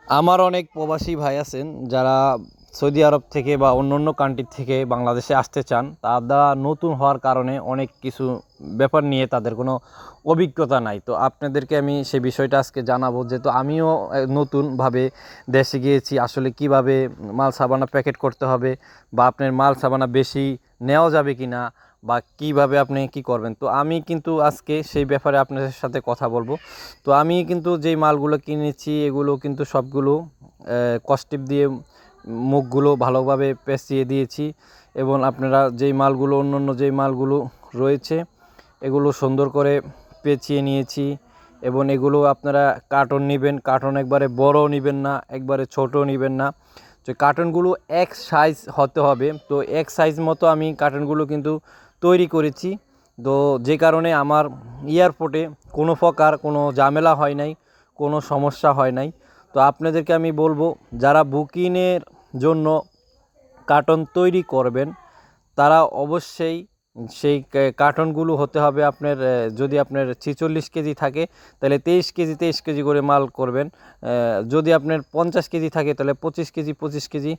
আমার অনেক প্রবাসী ভাই আছেন যারা সৌদি আরব থেকে বা অন্য কান্ট্রি থেকে বাংলাদেশে আসতে চান। তারা নতুন হওয়ার কারণে অনেক কিছু ব্যাপার নিয়ে তাদের কোনো অভিজ্ঞতা নাই। তো আপনাদেরকে আমি সেই বিষয়টা আজকে জানাবো, যেহেতু আমিও নতুনভাবে দেশে গিয়েছি। আসলে কিভাবে মাল সাবানা প্যাকেট করতে হবে, বা আপনার মাল সাবানা বেশি নেওয়া যাবে কি না, বা কিভাবে আপনি কি করবেন। তো আমি কিন্তু আজকে সেই ব্যাপারে আপনাদের সাথে কথা বলবো। তো আমি কিন্তু যেই মালগুলো কিনেছি এগুলো কিন্তু সবগুলো কস্টিপ দিয়ে মুখগুলো ভালোভাবে পেঁচিয়ে দিয়েছি, এবং আপনারা যেই মালগুলো অন্য যেই মালগুলো রয়েছে এগুলো সুন্দর করে পেঁচিয়ে নিয়েছি। এবং এগুলো আপনারা কার্টন নেবেন, কার্টন একবারে বড় নেবেন না, একবারে ছোট নেবেন না। তো কার্টনগুলো এক সাইজ হতে হবে। তো এক সাইজ মতো আমি কার্টনগুলো কিন্তু তৈরি করেছি। তো যে কারণে আমার এয়ারপোর্টে কোনো প্রকার কোনো ঝামেলা হয় নাই, কোনো সমস্যা হয় নাই। তো আপনাদেরকে আমি বলবো, যারা বুকিংয়ের জন্য কার্টন তৈরি করবেন তারা অবশ্যই সেই কার্টনগুলো হতে হবে আপনার, যদি আপনার 46 কেজি থাকে তাহলে 23 কেজি করে মাল করবেন। যদি আপনার 50 কেজি থাকে তাহলে 25 কেজি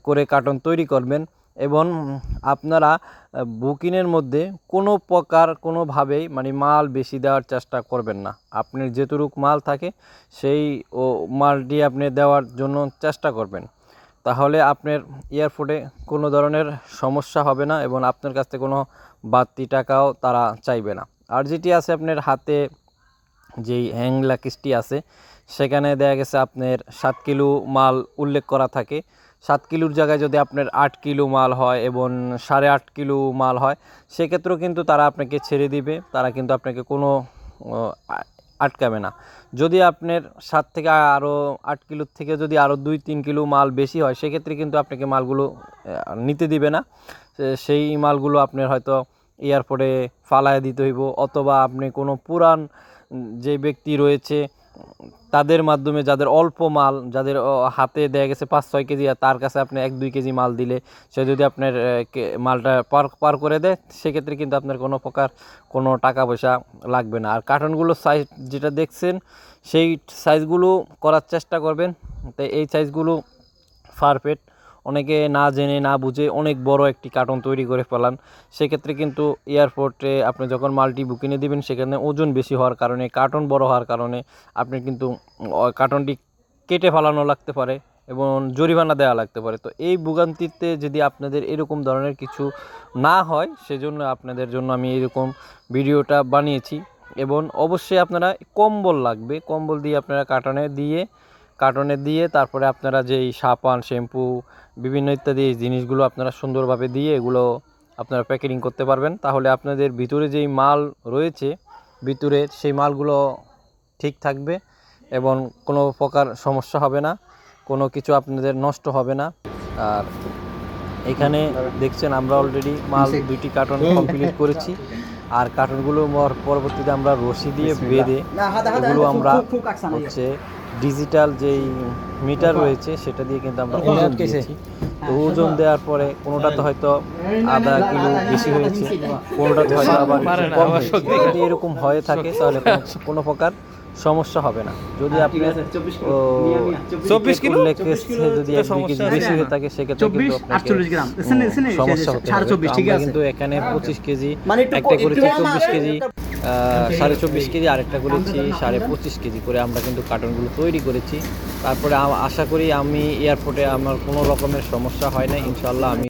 করে কার্টন তৈরি করবেন। এবং আপনারা বুকিংয়ের মধ্যে কোনো প্রকার কোনোভাবেই মানে মাল বেশি দেওয়ার চেষ্টা করবেন না। আপনার যেটুকু মাল থাকে সেই মালটি আপনি দেওয়ার জন্য চেষ্টা করবেন। তাহলে আপনার এয়ারপোর্টে কোনো ধরনের সমস্যা হবে না, এবং আপনার কাছ থেকে কোনো বাড়তি টাকাও তারা চাইবে না। আর যেটি আছে আপনার হাতে যেই হ্যাং লাগেজটি আছে, সেখানে দেখা গেছে আপনার 7 কিলো মাল উল্লেখ করা থাকে। 7 কিলোর জায়গায় যদি আপনার 8 কিলো মাল হয় এবং 8.5 কিলো মাল হয়, সেক্ষেত্রেও কিন্তু তারা আপনাকে ছেড়ে দিবে। তারা কিন্তু আপনাকে কোনো আটকাবে না। যদি আপনার 7 থেকে আরও 8 কিলোর থেকে যদি আরও 2-3 কিলো মাল বেশি হয়, সেক্ষেত্রে কিন্তু আপনাকে মালগুলো নিতে দিবে না। সেই মালগুলো আপনার হয়তো এয়ারপোর্টে ফালায় দিতে হইব, অথবা আপনি কোনো পুরান যে ব্যক্তি রয়েছে তাদের মাধ্যমে, যাদের অল্প মাল, যাদের হাতে দেখা গেছে 5-6 কেজি, আর তার কাছে আপনি 1-2 কেজি মাল দিলে সে যদি আপনার মালটা পার করে দেয়, সেক্ষেত্রে কিন্তু আপনার কোনো প্রকার কোনো টাকা পয়সা লাগবে না। আর কার্টনগুলোর সাইজ যেটা দেখছেন সেই সাইজগুলো করার চেষ্টা করবেন। তাই এই সাইজগুলো পারফেক্ট। অনেকে না জেনে না বুঝে অনেক বড় একটি কার্টন তৈরি করে ফেলান। সেক্ষেত্রে কিন্তু এয়ারপোর্টে আপনি যখন মালটি বুকিংয়ে দিবেন, সেখানে ওজন বেশি হওয়ার কারণে, কার্টন বড় হওয়ার কারণে আপনি কিন্তু কার্টনটি কেটে ফেলানো লাগতে পারে এবং জরিমানা দেওয়া লাগতে পারে। তো এই ভোগান্তিতে যদি আপনাদের এরকম ধরনের কিছু না হয়, সেজন্য আপনাদের জন্য আমি এরকম ভিডিওটা বানিয়েছি। এবং অবশ্যই আপনারা কম্বল লাগবে, কম্বল দিয়ে আপনারা কার্টনে দিয়ে তারপরে আপনারা যেই সাবান, শ্যাম্পু, বিভিন্ন ইত্যাদি জিনিসগুলো আপনারা সুন্দরভাবে দিয়ে এগুলো আপনারা প্যাকেটিং করতে পারবেন। তাহলে আপনাদের ভিতরে যেই মাল রয়েছে, ভিতরে সেই মালগুলো ঠিক থাকবে এবং কোনো প্রকার সমস্যা হবে না, কোনো কিছু আপনাদের নষ্ট হবে না। আর এখানে দেখছেন আমরা অলরেডি মাল 2টি কার্টন কমপ্লিট করেছি। আর কার্টনগুলো পরবর্তীতে আমরা রশি দিয়ে বেঁধে এগুলো আমরা হচ্ছে ডিজিটাল যেই মিটার রয়েছে সেটা দিয়ে কিন্তু আমরা ওজন দিয়েছি। তো ওজন দেওয়ার পরে কোনোটাতে হয়তো আধা কিলো বেশি হয়েছে, কোনোটাতে হয়তো আবার কম হয়েছে। যদি এরকম হয়ে থাকে তাহলে কোনো প্রকার সমস্যা হবে না। যদি আপনার 24 কিলো যদি 1-2 কেজি বেশি হয়ে থাকে, সেক্ষেত্রে কিন্তু সমস্যা হতে পারে। আমরা কিন্তু এখানে 25 কেজি একটা করেছি, 24 কেজি, 24.5 কেজি, আরেকটা করেছি 25.5 কেজি করে আমরা কিন্তু কার্টনগুলো তৈরি করেছি। তারপরে আশা করি আমি এয়ারপোর্টে আমার কোনো রকমের সমস্যা হয় না, ইনশাল্লাহ। আমি